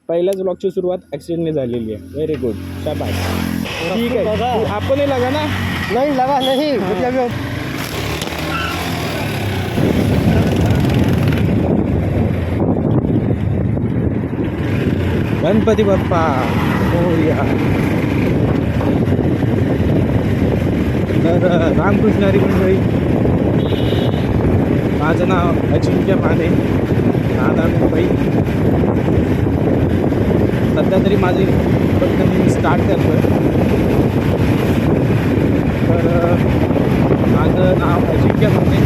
पहिल्याच ब्लॉगची सुरुवात ॲक्सिडेंटने झालेली आहे. व्हेरी गुड, शाबाश. ठीक आहे, आपण नाही लगा ना? नहीं लगा नहीं मुझे गणपती बाप्पा मोरया. तर रामकृष्णारी मंडळी, माझं नाव अजिंक्य माने, राहणार मुंबई. सध्या तरी माझी मी स्टार्ट करतो आहे. तर माझं नाव अजिंक्य माने,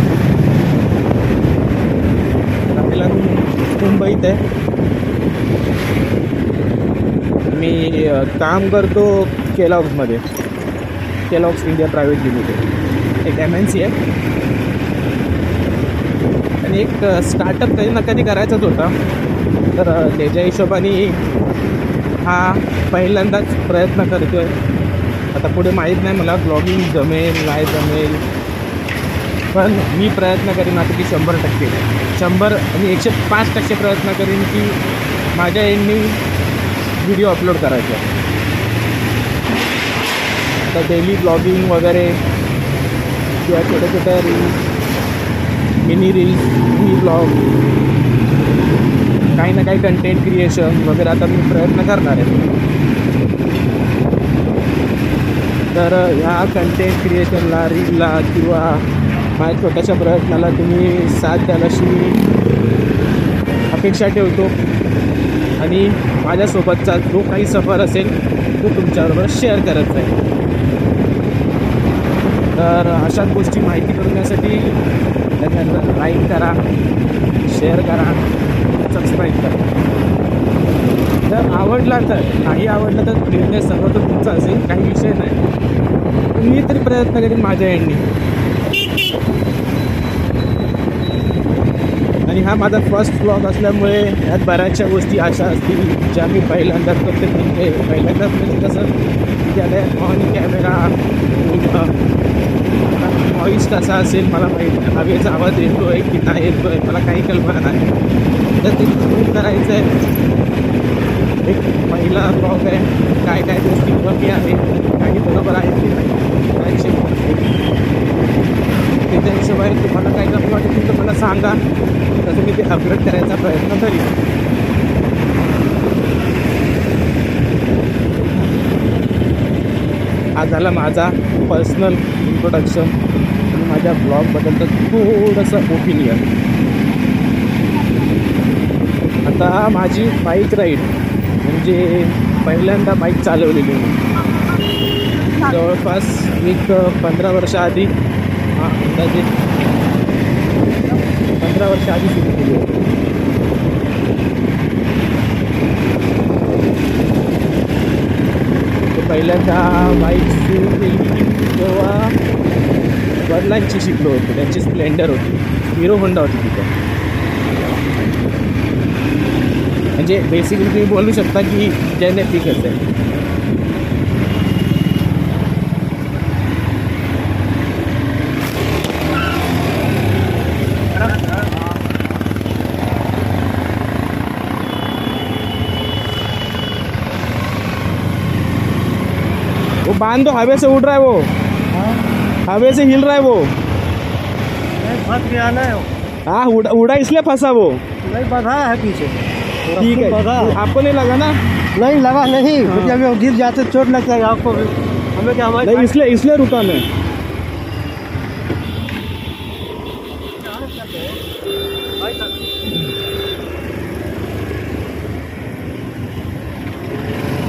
राहायला मुंबईत आहे. मी काम करतो केलॉग्समध्ये, केलॉग्स इंडिया प्रायव्हेट लिमिटेड, एक MNC आहे. आणि एक स्टार्टअप कधी ना कधी करायचाच होता. तर त्याच्या हिशोबाने हा पहिल्यांदाच प्रयत्न करतो आहे. आता पुढे माहीत नाही मला ब्लॉगिंग जमेल नाही जमेल, पण मी प्रयत्न करीन आता की 100% 100 आणि 105% प्रयत्न करीन की माझ्या एंडनी व्हिडिओ अपलोड करायचा. तर डेली ब्लॉगिंग वगैरे किंवा छोट्या छोट्या रील्स, मिनी ब्लॉग, काही ना काही कंटेंट क्रिएशन वगैरे आता मी प्रयत्न करणार आहे. तर ह्या कंटेंट क्रिएशनला, रीलला किंवा माझ्या छोट्याशा प्रयत्नाला तुम्ही साथ द्याल अशी अपेक्षा ठेवतो. आणि माझ्यासोबतचा जो काही सफर असेल तो तुमच्याबरोबर शेअर करत जाईल. तर अशाच गोष्टी माहिती करून घेण्यासाठी लाईक करा, शेअर करा, सबस्क्राईब करा. जर आवडला तर, नाही आवडलं तर निर्णय सर्व तर तुमचा असेल, काही विषय नाही. मी तरी प्रयत्न करीन माझ्या एंडनी. आणि हा माझा फर्स्ट ब्लॉग असल्यामुळे यात बऱ्याचशा गोष्टी अशा असतील ज्या मी पहिल्यांदाच करते. म्हणजे पहिल्यांदाच म्हणजे कसं त्याला ऑन कॅमेरा, व्हॉईस कसा असेल मला माहीत नाही, हवेचा आवाज येतो आहे की नाही येतो आहे मला काही कल्पना नाही. तर ते प्रूव्ह करायचं आहे. एक पहिला ब्लॉग आहे, काय काय गोष्टी कमी आहे, काही बरोबर आहे की नाही, त्याच्या हिशोबाने तुम्हाला काय कमी वाटेल तर मला सांगा, तसं मी ते अपलोड करायचा प्रयत्न करीन. हा झाला माझा पर्सनल इंट्रोडक्शन आणि माझ्या ब्लॉगबद्दलचं थोडंसं ओपिनियन. आता माझी बाईक राईड म्हणजे पहिल्यांदा बाईक चालवलेली जवळपास एक 15 वर्षाआधी, अंदाजे 15 वर्षाआधी सुरू केली होती. पहिल्यांदा बाईक सुरू केली तेव्हा वडिलांची शिकलो होतो, त्यांची स्प्लेंडर होती, हिरो होंडा होती तिथं. म्हणजे बेसिकली तुम्ही बोलू शकता की जेनेटिकच आहे. वो बांध दो, हवे से उड़ रहा है वो, हवे से हिल रहा है वो. फंस गया ना, हाँ उड़ा इसलिए फंसा वो. नहीं बधा है पीछे. ठीक है, आपको नहीं लगा ना? नहीं लगा नहीं मुझे, अभी गिर जाते चोट लगता है आपको भी. हमें क्या, हमारे नहीं इसलिए रुका मैं.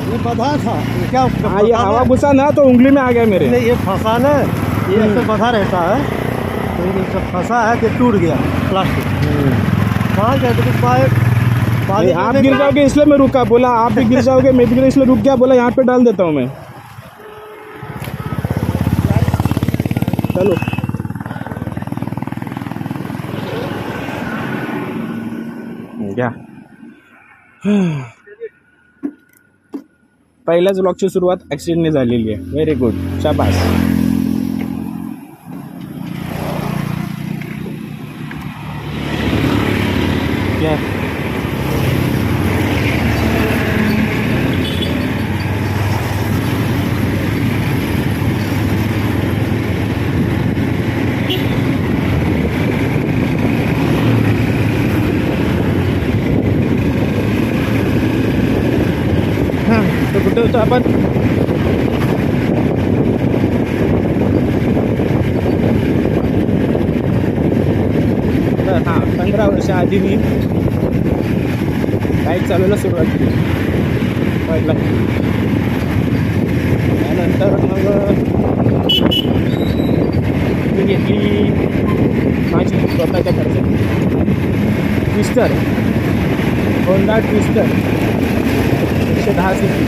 ये बधा था क्या? हाँ ये हवा घुसा ना तो उंगली में आ गया मेरे. नहीं ये फंसा ना, ये ऐसे बधा रहता है, तो ये सब फंसा है कि टूट गया प्लास्टिक. कहाँ गया तो कुछ नहीं, आप गिर जाओगे इसलिए मैं रुका, बोला आप भी गिर जाओगे मैं भी गिर इसलिए रुक गया, बोला यहाँ पे डाल देता हूँ मैं. चलो घ्या. पहिल्याच ब्लॉगची सुरुवात ॲक्सिडेंटने झालेली आहे. व्हेरी गुड, शाबास. ठेवतो आपण. तर हां, 15 वर्ष आधी मी बाईक चालवायला सुरुवात केली पहिला. त्यानंतर मग मी घेतली माझी स्वतःच्या खर्चाची twister, Honda twister 110 cc.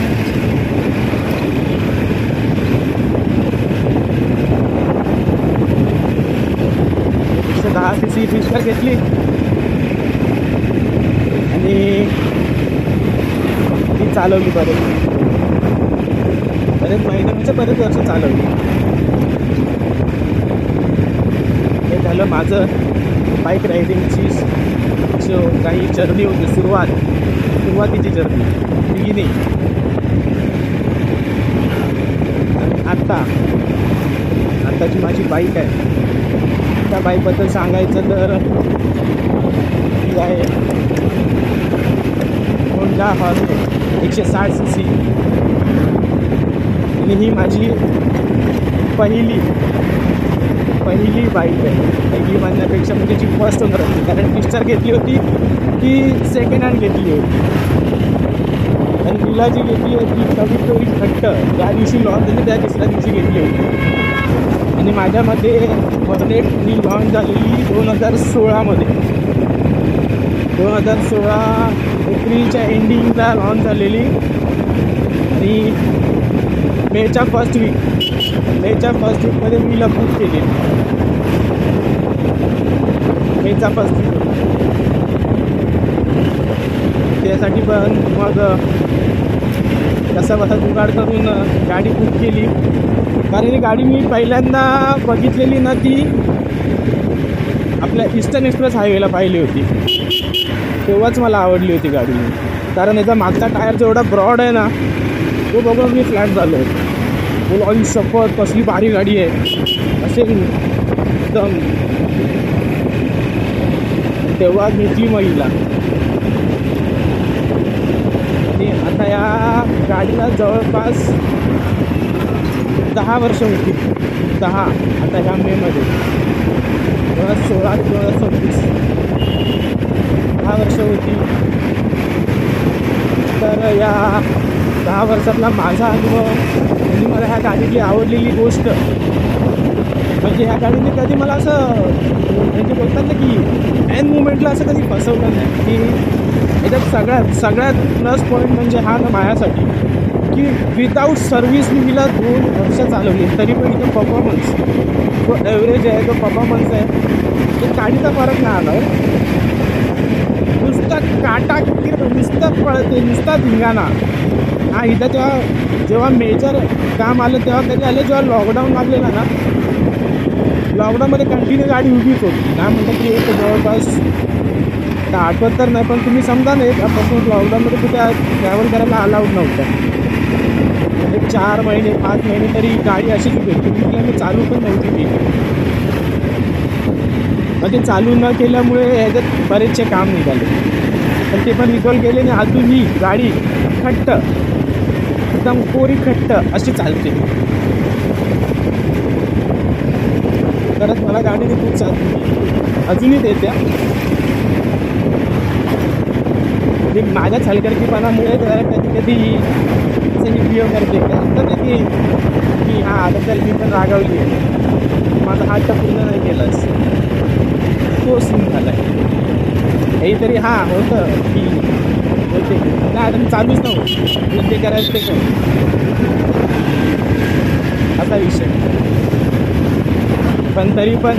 Twister घेतली आणि ती चालवली बरेच महिने, म्हणजे बरेच वर्ष चालवली. हे झालं माझं बाईक रायडिंगची जो काही जर्नी होती, सुरुवातीची जर्नी, बिगिनिंग. आणि आत्ताची माझी बाईक आहे, त्या बाईकबद्दल सांगायचं तर ही आहे होंडा हॉर्नेट 160 cc. आणि ही माझी पहिली बाईक आहे. पहिली म्हणण्यापेक्षा म्हणजे जी फर्स्ट ओनर होती, कारण ट्विस्टर घेतली होती ती सेकंड हँड घेतली होती. आणि तिला जी घेतली होती कधी घट्ट ज्या दिवशी लॉन्च झाली त्या तिसऱ्या दिवशी घेतली होती. आणि माझ्यामध्ये हॉर्नेट ही लॉन्च झालेली 2016 एप्रिलच्या एंडिंगला लॉन्च झालेली. आणि मेच्या फर्स्ट वीकमध्ये मी हिला बुक केली. मेचा फर्स्ट वीक त्यासाठी पण मग कसा जुगाड करून गाडी बुक केली. कारण ही गाडी मी पहिल्यांदा बघितलेली ना ती आपल्या ईस्टर्न एक्सप्रेस हायवेला पाहिली होती, तेव्हाच मला आवडली होती गाडी. कारण याचा मागचा टायर जेवढा ब्रॉड आहे ना, तो बघून मी फ्लॅट झालो. बोल ऑइल शपथ कसली भारी गाडी आहे असे एकदम. तेव्हा घेतली महिला. आणि आता या गाडीला जवळपास 10 वर्ष होती. 10 आता ह्या मेमध्ये 2016 ते 2026 10 वर्ष होती. तर या 10 वर्षातला माझा अनुभव आणि मला ह्या गाडीतली आवडलेली गोष्ट म्हणजे ह्या गाडीने कधी मला असं म्हणजे बोलतात ना की एन मुमेंटला असं कधी फसवलं नाही. की याच्यात सगळ्यात प्लस पॉईंट म्हणजे हा ना माझ्यासाठी की विदाऊट सर्व्हिस मी तिला 2 वर्ष चालवली, तरी पण इथं परफॉर्मन्स जो ॲव्हरेज आहे, जो परफॉर्मन्स आहे, तो गाडीचा फरक नाही आला. नुसता काटा नुसतं पळते, नुसता धिंगाणा. हा इथं जेव्हा मेजर काम आलं तेव्हा कधी आलं, जेव्हा लॉकडाऊन लागलेला ना, लॉकडाऊनमध्ये कंटिन्यू गाडी उभीच होती. काय म्हणतात की एक जवळपास आता आठवत तर नाही, पण तुम्ही समजा नाही त्यापासून लॉकडाऊनमध्ये कुठे ट्रॅव्हल करायला अलाउड नव्हतं. एक 4 महिने 5 महिने तरी गाडी अशीच उभी होती. मी चालू पण नव्हती केली. म्हणजे चालू न केल्यामुळे ह्याच्यात बरेचसे काम निघाले, पण ते पण रिझॉल्व केले. आणि अजून ही गाडी खट्ट, एकदम कोरी खट्ट अशी चालते. तरच मला गाडीने खूप चालते, अजूनही देत्या. म्हणजे माझ्या हलगर्जीपणामुळे कधी कधी असं ही बिहेव करते असतं ना की हां आता तर मी पण रागावली आहे, माझा हात तर पूर्ण नाही केलास, तो सीन झाला आहे. काहीतरी हां होतं की होते नाही, आता मी चालूच नव्हतं, ते करायचं ते कर, असा विषय. पण तरी पण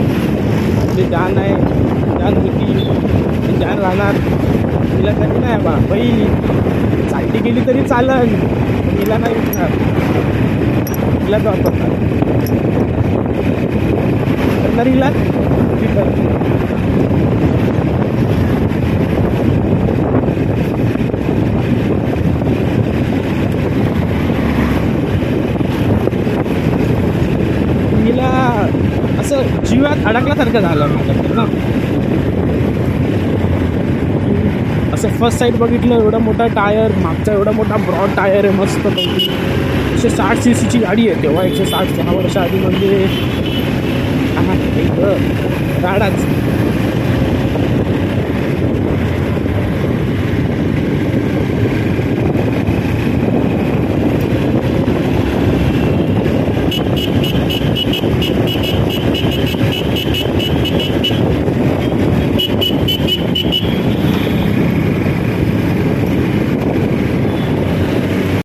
जे जान आहे, जान होती, जान राहणार. तिला कधी नाही बा बाई चालती गेली तरी चालन, तिला नाही उठणार, तिला वापरणार. तरीला तिला असं जीवात अडकल्यासारखं झालं माझ्याकडे ना. असं फर्स्ट साईड बघितलं एवढा मोठा टायर, मागचा एवढा मोठा ब्रॉड टायर आहे मस्त पैकी. 160 cc ची गाडी आहे तेव्हा, 160 6 वर्ष आधी म्हणजे राडाच.